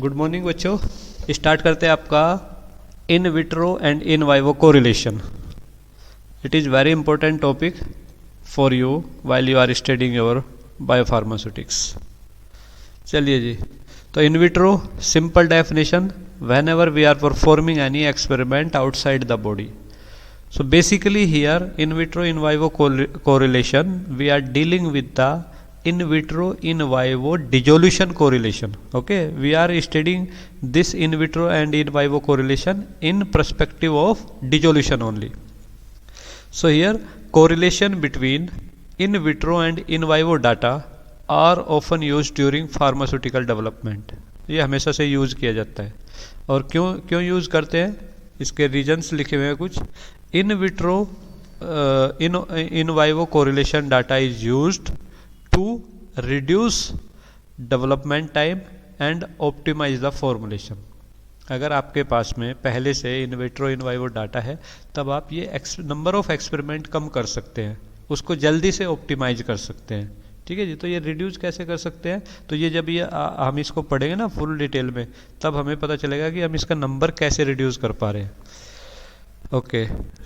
Good morning बच्चों। Start करते हैं आपका in vitro and in vivo correlation. It is very important topic for you while you are studying your biopharmaceutics. चलिए जी, तो in vitro simple definition, whenever we are performing any experiment outside the body. So basically here in vitro in vivo correlation we are dealing with the in vitro in vivo dissolution correlation. Okay, we are studying this in vitro and in vivo correlation in perspective of dissolution only. So here correlation between in vitro and in vivo data are often used during pharmaceutical development. ये हमेशा से use किया जाता है। और क्यों use करते हैं, इसके रीजन्स लिखे हुए हैं कुछ। In vitro in vivo correlation data is used to reduce development time and optimize the formulation. अगर आपके पास में पहले से इन विट्रो इन वाइवो डाटा है तब आप ये नंबर ऑफ एक्सपेरिमेंट कम कर सकते हैं, उसको जल्दी से ऑप्टिमाइज कर सकते हैं। ठीक है जी, तो ये रिड्यूस कैसे कर सकते हैं, तो ये जब ये हम इसको पढ़ेंगे ना फुल डिटेल में, तब हमें पता चलेगा कि हम इसका नंबर कैसे रिड्यूस कर पा रहे हैं। Okay,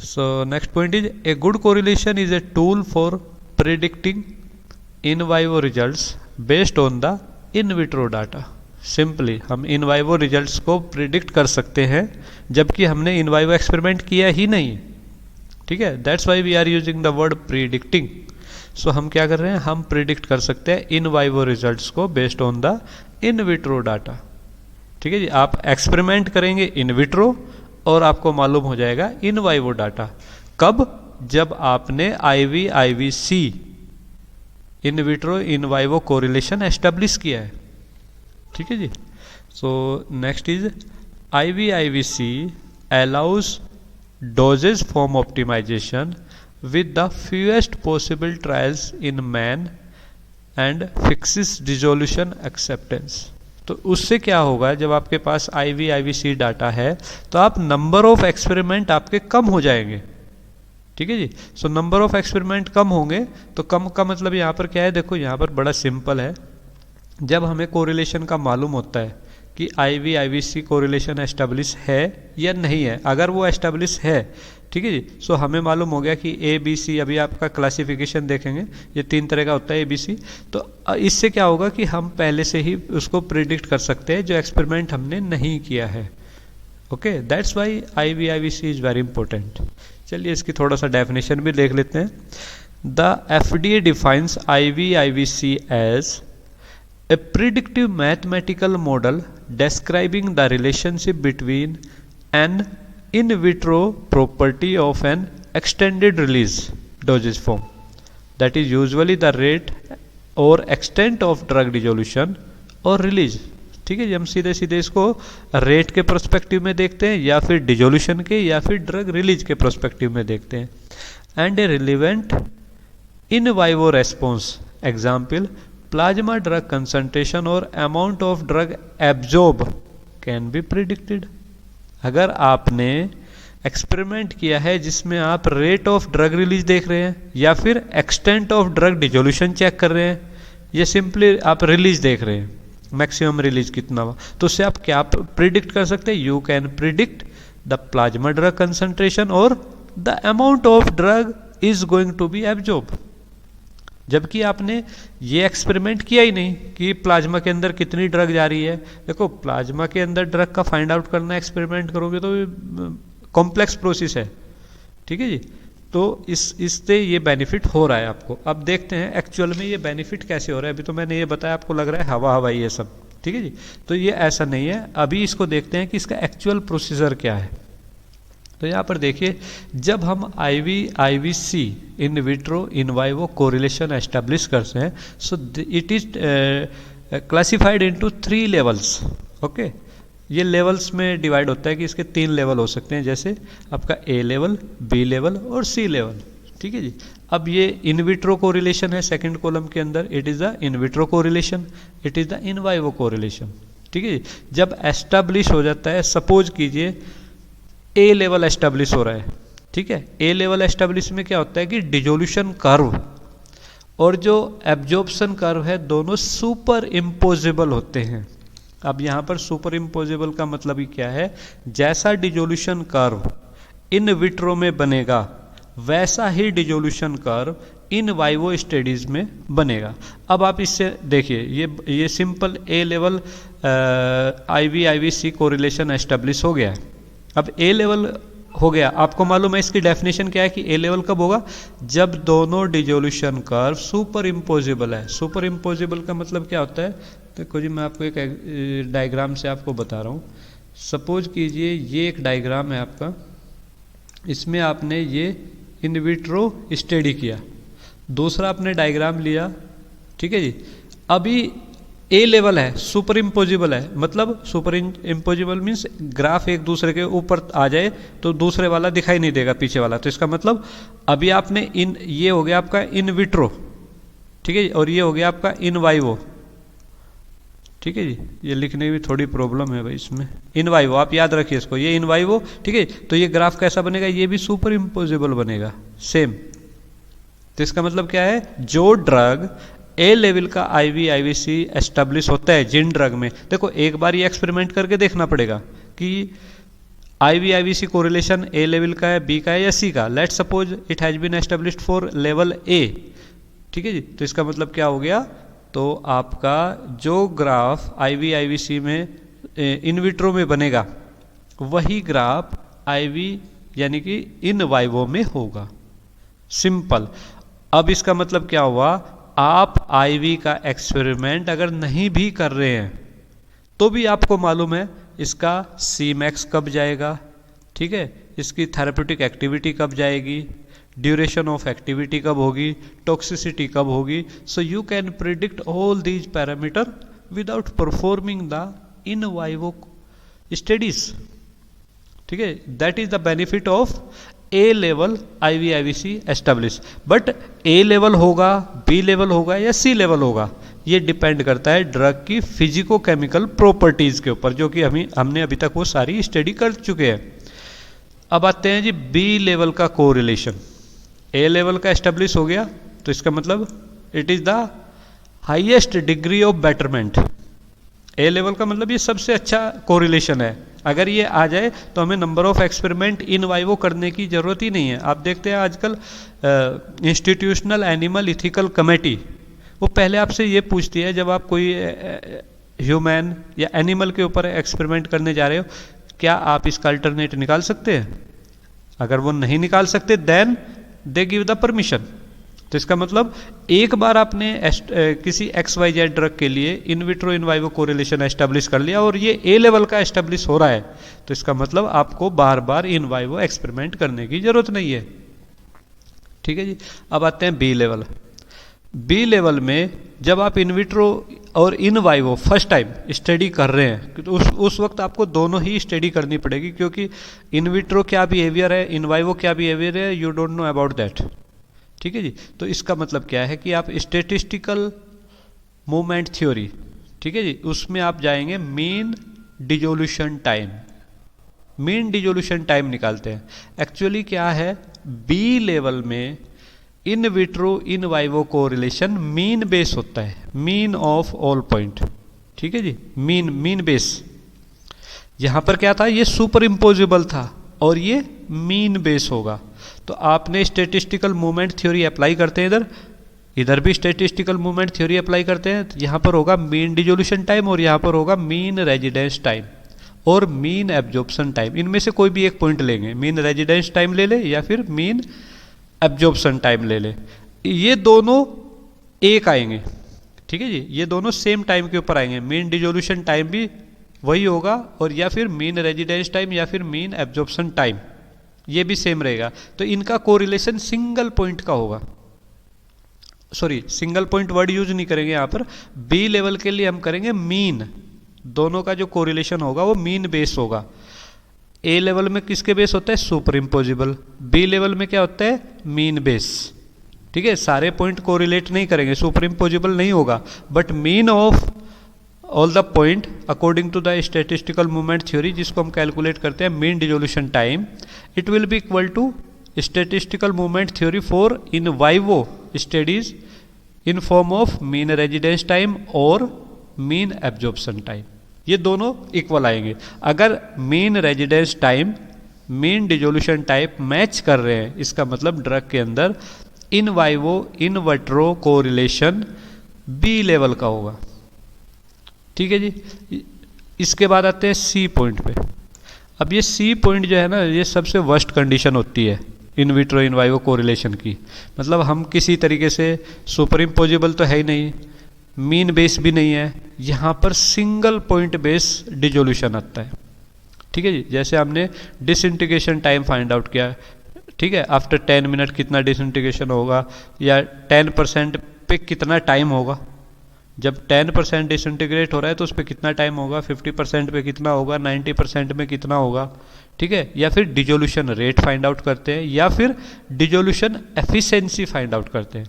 so next point is a good correlation is a tool for predicting in vivo results based on the in vitro data. Simply हम in vivo results को predict कर सकते हैं जबकि हमने in vivo experiment किया ही नहीं। ठीक है, that's why we are using the word predicting. So हम क्या कर रहे हैं, हम predict कर सकते हैं in vivo results को based on the in vitro data. ठीक है जी, आप experiment करेंगे in vitro और आपको मालूम हो जाएगा इन वाइवो डाटा। कब, जब आपने IVIVC in vitro in vivo correlation establish किया है। ठीक है जी, so next is IVIVC allows dosage form optimization with the fewest possible trials in man and fixes dissolution acceptance. तो उससे क्या होगा, जब आपके पास IVIVC डाटा है तो आप नंबर ऑफ एक्सपेरिमेंट आपके कम हो जाएंगे। ठीक है जी, सो नंबर ऑफ एक्सपेरिमेंट कम होंगे तो कम का मतलब यहाँ पर क्या है, देखो यहाँ पर बड़ा सिंपल है। जब हमें कोरिलेशन का मालूम होता है कि IVIVC कोरिलेशन एस्टेब्लिश है या नहीं है, अगर वो एस्टेब्लिश है, ठीक है जी, सो हमें मालूम हो गया कि ABC, अभी आपका क्लासिफिकेशन देखेंगे, ये 3 तरह का होता है ABC। तो इससे क्या होगा कि हम पहले से ही उसको प्रिडिक्ट कर सकते हैं जो एक्सपेरिमेंट हमने नहीं किया है। Okay, that's why IVIVC is very important. चलिए इसकी थोड़ा सा डेफिनेशन भी देख लेते हैं। The FDA defines IVIVC as a predictive mathematical model describing the relationship between an in vitro property of an extended release dosage form, that is usually the rate or extent of drug dissolution or release। ठीक है जी, हम सीधे सीधे इसको rate के perspective में देखते हैं या फिर डिसोल्यूशन के या फिर ड्रग रिलीज के पर्सपेक्टिव में देखते हैं। And a relevant in vivo response, example plasma drug concentration और amount of drug absorb can be predicted. अगर आपने एक्सपेरिमेंट किया है जिसमें आप रेट ऑफ ड्रग रिलीज देख रहे हैं या फिर extent of drug dissolution check कर रहे हैं या सिंपली आप रिलीज देख रहे हैं, मैक्सिमम रिलीज कितना हुआ, तो उससे आप क्या प्रिडिक्ट कर सकते हैं, you can predict the plasma drug concentration और the amount of drug is going to be absorb. जबकि आपने ये एक्सपेरिमेंट किया ही नहीं कि प्लाज्मा के अंदर कितनी ड्रग जा रही है। देखो, प्लाज्मा के अंदर ड्रग का फाइंड आउट करना एक्सपेरिमेंट करोगे तो कॉम्प्लेक्स प्रोसेस है। ठीक है जी, तो इससे ये बेनिफिट हो रहा है आपको। अब देखते हैं एक्चुअल में ये बेनिफिट कैसे हो रहा है। अभी तो मैंने ये बताया, आपको लग रहा है हवा हवाई ये सब। ठीक है जी, तो ये ऐसा नहीं है। अभी इसको देखते हैं कि इसका एक्चुअल प्रोसीजर क्या है। तो यहाँ पर देखिए, जब हम IVIVC in vitro in vivo correlation establish करते हैं, so it is classified into 3 levels. Okay, ये लेवल्स में डिवाइड होता है कि इसके 3 लेवल हो सकते हैं, जैसे आपका A लेवल, B लेवल और C लेवल। ठीक है जी, अब ये इन विट्रो कोरिलेशन है सेकंड कॉलम के अंदर, it is the in vitro correlation, it is the in vivo correlation. ठीक है जी, जब एस्टेब्लिश हो जाता है, सपोज कीजिए A लेवल एस्टेब्लिश हो रहा है। ठीक है, A लेवल एस्टेब्लिश में क्या होता है कि डिसोल्यूशन कर्व और जो एब्जॉर्प्शन कर्व है दोनों सुपर इम्पोजिबल होते हैं। अब यहाँ पर सुपर इम्पोजेबल का मतलब ही क्या है, जैसा डिजोल्यूशन कर्व इन विट्रो में बनेगा वैसा ही dissolution curve in vivo studies में बनेगा। अब आप इससे देखिए, ये simple a level IVIVC correlation establish हो गया है। अब ए लेवल हो गया, आपको मालूम है इसकी डेफिनेशन क्या है कि ए लेवल कब होगा, जब दोनों डिजोल्यूशन कर्व सुपर इम्पोजिबल है। सुपर इम्पोजिबल का मतलब क्या होता है, देखो जी मैं आपको एक डायग्राम से आपको बता रहा हूँ। सपोज कीजिए ये एक डायग्राम है आपका, इसमें आपने ये इन विट्रो स्टडी किया, दूसरा आपने डायग्राम लिया, ठीक है जी। अभी ए लेवल है, सुपर इम्पोजिबल है, मतलब सुपर इम्पोजिबल मीन्स ग्राफ एक दूसरे के ऊपर आ जाए तो दूसरे वाला दिखाई नहीं देगा पीछे वाला। तो इसका मतलब अभी आपने ये हो गया आपका इन विट्रो, ठीक है जी, और ये हो गया आपका इन वाइवो, ठीक है जी। ये लिखने में थोड़ी प्रॉब्लम है भाई इसमें, इन वाइवो आप याद रखिए इसको, ये इन वाइवो, ठीक है। तो ये ग्राफ कैसा बनेगा, ये भी सुपर इम्पोजिबल बनेगा सेम। तो इसका मतलब क्या है, जो ड्रग ए लेवल का IVIVC एस्टेब्लिश होता है जिन ड्रग में, देखो एक बार ये एक्सपेरिमेंट करके देखना पड़ेगा कि IVIVC कोरिलेशन ए लेवल का है, बी का है या सी का। Let suppose it has been established for level A, ठीक है जी। तो इसका मतलब क्या हो गया, तो आपका जो ग्राफ IVIVC में इन विट्रो में बनेगा वही ग्राफ IV यानी कि इन वाइवो में होगा, सिंपल। अब इसका मतलब क्या हुआ, आप IV का एक्सपेरिमेंट अगर नहीं भी कर रहे हैं तो भी आपको मालूम है इसका Cmax कब जाएगा, ठीक है, इसकी थेरेप्यूटिक एक्टिविटी कब जाएगी, ड्यूरेशन ऑफ एक्टिविटी कब होगी, टॉक्सिसिटी कब होगी। So you can predict all these parameter without performing the in vivo studies, ठीक है। That is the benefit of A level IVIVC establish. But A level होगा, B level होगा या सी level होगा, ये डिपेंड करता है ड्रग की फिजिको केमिकल प्रॉपर्टीज के ऊपर, जो कि हमने अभी तक वो सारी स्टडी कर चुके हैं। अब आते हैं जी बी लेवल का कोरिलेशन। ए लेवल का एस्टेब्लिश हो गया, तो इसका मतलब it is the highest degree of betterment. A level का मतलब ये सबसे अच्छा कोरिलेशन है। अगर ये आ जाए तो हमें number of experiment in vivo करने की जरूरत ही नहीं है। आप देखते हैं आजकल इंस्टीट्यूशनल एनिमल इथिकल कमेटी, वो पहले आपसे ये पूछती है जब आप कोई ह्यूमन या एनिमल के ऊपर एक्सपेरिमेंट करने जा रहे हो, क्या आप इसका अल्टरनेट निकाल सकते हैं। अगर वो नहीं निकाल सकते then they give the permission. तो इसका मतलब एक बार आपने किसी XYZ ड्रग के लिए इन vitro in vivo correlation establish कर लिया और ये ए लेवल का एस्टेब्लिश हो रहा है, तो इसका मतलब आपको बार बार इन वाइवो एक्सपेरिमेंट करने की जरूरत नहीं है, ठीक है जी। अब आते हैं बी लेवल। बी लेवल में जब आप इन विट्रो और इन वाइवो फर्स्ट टाइम स्टडी कर रहे हैं तो उस वक्त आपको दोनों ही स्टडी करनी पड़ेगी, क्योंकि इन विट्रो क्या बिहेवियर है, इन वाइवो क्या बिहेवियर है, you don't know about that, ठीक है जी। तो इसका मतलब क्या है कि आप स्टैटिस्टिकल मूवमेंट थ्योरी, ठीक है जी, उसमें आप जाएंगे mean dissolution time, mean dissolution time निकालते हैं। एक्चुअली क्या है, बी लेवल में इन vitro in vivo correlation mean base होता है, मीन ऑफ ऑल पॉइंट, ठीक है जी, मीन बेस। यहां पर क्या था, ये सुपर इम्पोजिबल था और ये मीन बेस होगा। तो आपने स्टैटिस्टिकल मूवमेंट थ्योरी अप्लाई करते हैं, इधर भी स्टैटिस्टिकल मूवमेंट थ्योरी अप्लाई करते हैं। तो यहां पर होगा मीन डिजोल्यूशन टाइम और यहां पर होगा मीन रेजिडेंस टाइम और मीन एब्जॉर्प्शन टाइम। इनमें से कोई भी एक पॉइंट लेंगे, मीन रेजिडेंस टाइम ले ले या फिर मीन एब्जॉर्प्शन टाइम ले ले, ये दोनों एक आएंगे, ठीक है जी, ये दोनों सेम टाइम के ऊपर आएंगे। मीन डिजोल्यूशन टाइम भी वही होगा और या फिर मीन रेजिडेंस टाइम या फिर मीन एब्जॉर्प्शन टाइम, ये भी सेम रहेगा। तो इनका कोरिलेशन सिंगल पॉइंट का होगा, sorry single point word use नहीं करेंगे यहां पर। बी लेवल के लिए हम करेंगे मीन, दोनों का जो कोरिलेशन होगा वो मीन बेस होगा। ए लेवल में किसके बेस होता है, सुपर इम्पोजिबल। बी लेवल में क्या होता है, मीन बेस, ठीक है। सारे पॉइंट कोरिलेट नहीं करेंगे, सुपर इम्पोजिबल नहीं होगा, but mean of all the point according to the statistical movement theory, जिसको हम कैलकुलेट करते हैं mean dissolution time, it will be equal to statistical movement theory for in vivo studies in form of mean residence time और mean absorption time. ये दोनों equal आएंगे। अगर mean residence time mean dissolution type match कर रहे हैं, इसका मतलब ड्रग के अंदर in vivo in वट्रो correlation B level का होगा। ठीक है जी। इसके बाद आते हैं सी पॉइंट पे। अब ये सी पॉइंट जो है ना, ये सबसे वर्स्ट कंडीशन होती है इन विट्रो इन वाइवो कोरिलेशन की। मतलब हम किसी तरीके से सुपर इम्पोजिबल तो है ही नहीं, मीन बेस भी नहीं है, यहाँ पर सिंगल पॉइंट बेस डिजोल्यूशन आता है। ठीक है जी। जैसे हमने डिसइंटीग्रेशन टाइम फाइंड आउट किया, ठीक है, आफ्टर 10 मिनट कितना डिसइंटीग्रेशन होगा, या 10% पे कितना टाइम होगा। जब 10% डिसइंटीग्रेट हो रहा है तो उस पर कितना टाइम होगा, 50% पे कितना होगा, 90% में कितना होगा। ठीक है। या फिर डिजोल्यूशन रेट फाइंड आउट करते हैं, या फिर डिजोल्यूशन एफिशिएंसी फाइंड आउट करते हैं।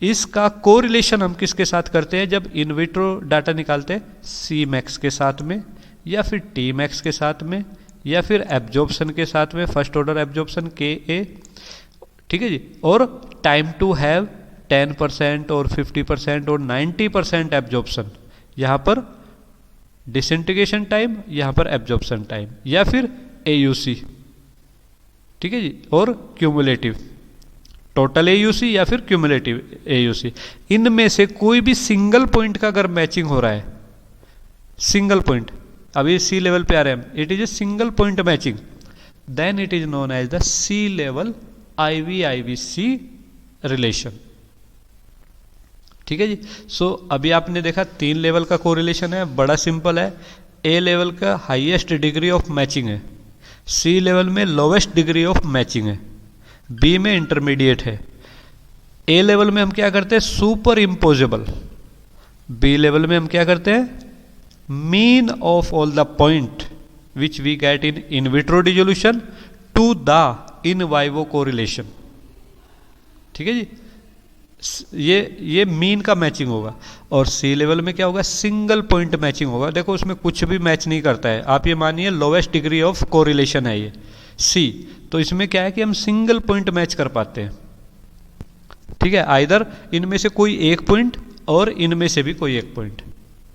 इसका कोरिलेशन हम किसके साथ करते हैं, जब इन विट्रो डाटा निकालते हैं सी मैक्स के साथ में, या फिर टी मैक्स के साथ में, या फिर एब्जॉर्प्शन के साथ में, फर्स्ट ऑर्डर एब्जॉर्प्शन के ए। ठीक है जी। और टाइम टू हैव 10% और 50% और 90% एब्जॉर्प्शन, यहाँ पर डिसइंटीग्रेशन टाइम, यहाँ पर एब्जॉर्प्शन टाइम, या फिर एयूसी। ठीक है जी। और क्यूमुलेटिव टोटल एयूसी या फिर क्यूमुलेटिव एयूसी। इनमें से कोई भी सिंगल पॉइंट का अगर मैचिंग हो रहा है, सिंगल पॉइंट, अभी सी लेवल पे आ रहे हैं, it is a single point matching, then it is known as the C level IVIVC relation. ठीक है जी। सो अभी आपने देखा 3 लेवल का कोरिलेशन है, बड़ा सिंपल है। ए लेवल का हाईएस्ट डिग्री ऑफ मैचिंग है, सी लेवल में लोवेस्ट डिग्री ऑफ मैचिंग है, बी में इंटरमीडिएट है। ए लेवल में हम क्या करते हैं, सुपर इम्पोजेबल। बी लेवल में हम क्या करते हैं, mean of all the point which we get in vitro dissolution to the in vivo correlation. ठीक है जी। ये मीन का मैचिंग होगा। और सी लेवल में क्या होगा, सिंगल पॉइंट मैचिंग होगा। देखो उसमें कुछ भी मैच नहीं करता है, आप ये मानिए लोवेस्ट डिग्री ऑफ कोरिलेशन है ये सी, तो इसमें क्या है कि हम सिंगल पॉइंट मैच कर पाते हैं। ठीक है। आइदर इनमें से कोई एक पॉइंट और इनमें से भी कोई एक पॉइंट,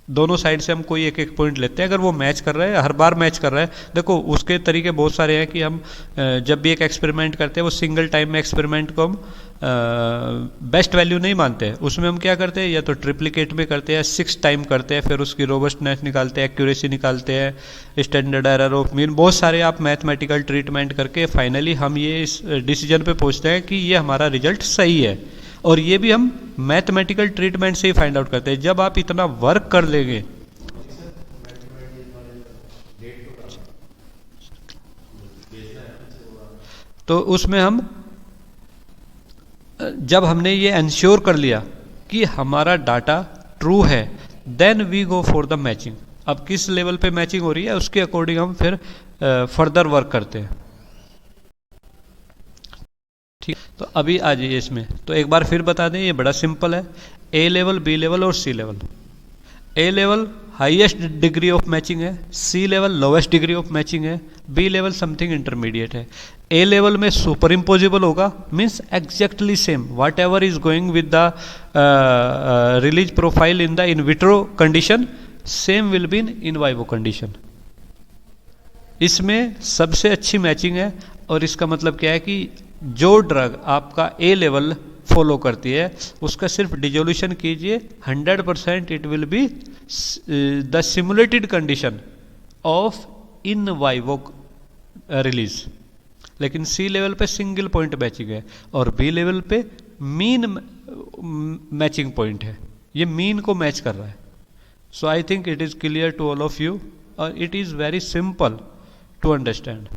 दोनों साइड से हम कोई एक एक पॉइंट लेते हैं। अगर वो मैच कर रहा है, हर बार मैच कर रहा है, देखो उसके तरीके बहुत सारे हैं कि हम जब भी एक एक्सपेरिमेंट करते हैं वो सिंगल टाइम में एक्सपेरिमेंट को हम बेस्ट वैल्यू नहीं मानते हैं। उसमें हम क्या करते हैं, या तो ट्रिप्लिकेट में करते हैं, 6 टाइम करते हैं, फिर उसकी रोबस्टनेस निकालते हैं, एक्यूरेसी निकालते हैं, स्टैंडर्ड एरर ऑफ मीन, बहुत सारे आप मैथमेटिकल ट्रीटमेंट करके फाइनली हम ये इस डिसीजन पे पहुंचते हैं कि ये हमारा रिजल्ट सही है। और ये भी हम मैथमेटिकल ट्रीटमेंट से ही फाइंड आउट करते हैं। जब आप इतना वर्क कर लेंगे, तो उसमें हम जब हमने ये इंश्योर कर लिया कि हमारा डाटा ट्रू है, then we go for the matching. अब किस लेवल पे मैचिंग हो रही है उसके अकॉर्डिंग हम फिर फर्दर वर्क करते हैं। ठीक। तो अभी आ जाइए इसमें, तो एक बार फिर बता दें, ये बड़ा सिंपल है। ए लेवल, बी लेवल और c level. A level highest degree of matching है, c level lowest degree of matching है, बी लेवल समथिंग इंटरमीडिएट है। ए लेवल में सुपर इम्पोजिबल होगा, means exactly same whatever is going with the release profile in the in vitro condition, same will be in vivo condition. इसमें सबसे अच्छी matching है। और इसका मतलब क्या है कि जो ड्रग आपका ए लेवल फॉलो करती है उसका सिर्फ डिजोल्यूशन कीजिए, 100% it will be the simulated condition of in vivo release. लेकिन सी लेवल पे सिंगल पॉइंट मैचिंग है और बी लेवल पे मीन मैचिंग पॉइंट है, ये मीन को मैच कर रहा है। So I think it is clear to all of you और it is very simple to understand.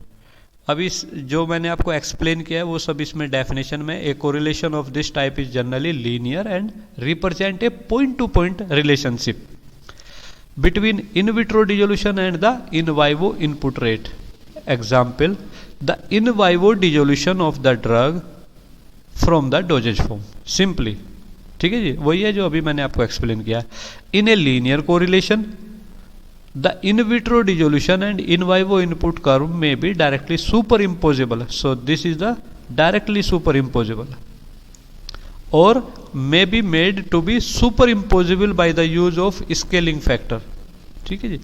अभी जो मैंने आपको एक्सप्लेन किया है वो सब इसमें डेफिनेशन में। A correlation of this type is generally linear and represent a point to point relationship between in vitro dissolution and the in vivo input rate. Example, the in vivo dissolution of the drug from the dosage form, simply. ठीक है जी, वही है जो अभी मैंने आपको explain किया। In a linear correlation the in vitro dissolution and in vivo input curve may be directly superimposable. So this is the directly superimposable or may be made to be superimposable by the use of scaling factor. ठीक है जी,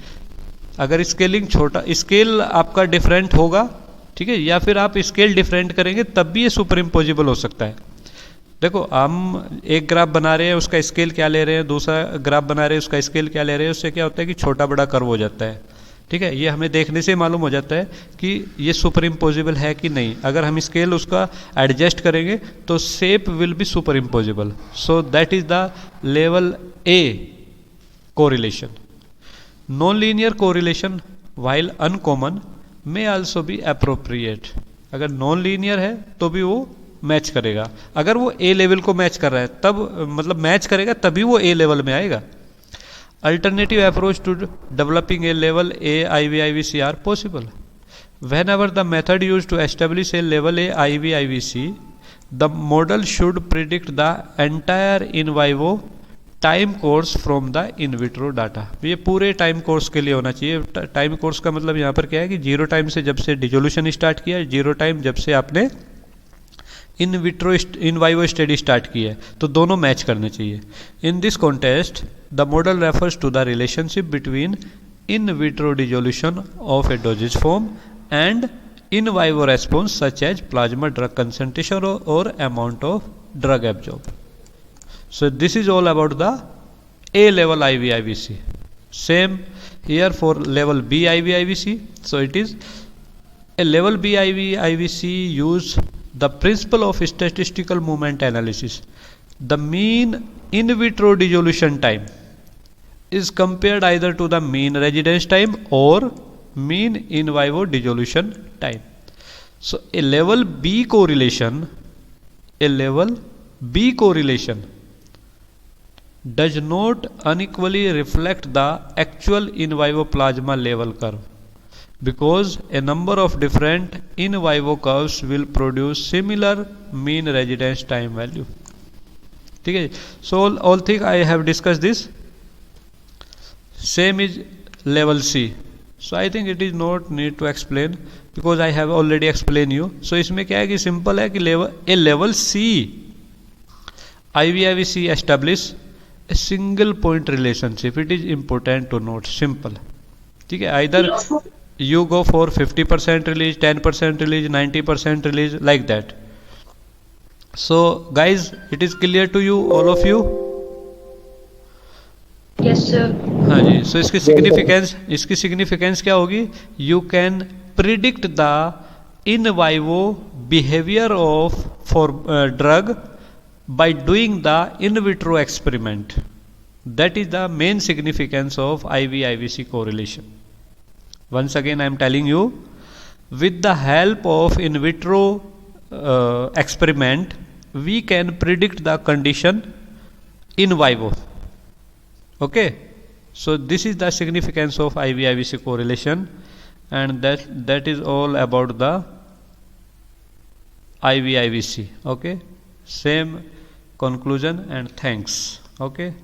अगर scaling छोटा, scale आपका different होगा, ठीक है, या फिर आप स्केल डिफरेंट करेंगे तब भी ये सुपर इम्पोजिबल हो सकता है। देखो हम एक ग्राफ बना रहे हैं, उसका स्केल क्या ले रहे हैं, दूसरा ग्राफ बना रहे हैं, उसका स्केल क्या ले रहे हैं, उससे क्या होता है कि छोटा बड़ा कर्व हो जाता है, ठीक है। ये हमें देखने से मालूम हो जाता है कि ये सुपर इम्पोजिबल है कि नहीं। अगर हम स्केल उसका एडजस्ट करेंगे तो shape will be super imposable. So that is the level A correlation. Non linear correlation while uncommon may also be appropriate. अगर नॉन लीनियर है तो भी वो मैच करेगा। अगर वो ए लेवल को मैच कर रहा है तब, मतलब मैच करेगा तभी वो ए लेवल में आएगा। Alternative approach to developing a level A IVIVC are possible. Whenever the method used to establish a level A IVIVC, the model should predict the entire in vivo time course from the in vitro data. ये पूरे time course के लिए होना चाहिए। Time course का मतलब यहाँ पर क्या है कि जीरो टाइम से जब से डिजोल्यूशन स्टार्ट किया, जीरो टाइम जब से आपने in vitro in vivo study start की है, तो दोनों मैच करने चाहिए। In this context the model refers to the relationship between in vitro dissolution of a dosage form and in vivo response such as plasma drug concentration और amount of drug absorb. So this is all about the A level IVIVC. Same here for level B IVIVC. So it is a level B IVIVC use the principle of statistical movement analysis. The mean in vitro dissolution time is compared either to the mean residence time or mean in vivo dissolution time. So a level B correlation does not unequally reflect the actual in vivo plasma level curve, because a number of different in vivo curves will produce similar mean residence time value. ठीक है। So all thing I have discussed this. Same is level C. So I think it is not need to explain because I have already explained you. So इसमें क्या है कि simple है कि level C IVIVC establish a single point relationship. It is important to note. Simple. ठीक है। Either you go for 50% release, 10% release, 90% release, like that. So guys, it is clear to you, all of you? Yes sir. हाँ जी। So इसकी significance क्या होगी? You can predict the in vivo behavior of drug by doing the in vitro experiment. That is the main significance of IVIVC correlation. Once again I am telling you, with the help of in vitro experiment we can predict the condition in vivo. Okay, so this is the significance of IVIVC correlation, and that is all about the IVIVC. Okay, same conclusion and thanks. Okay.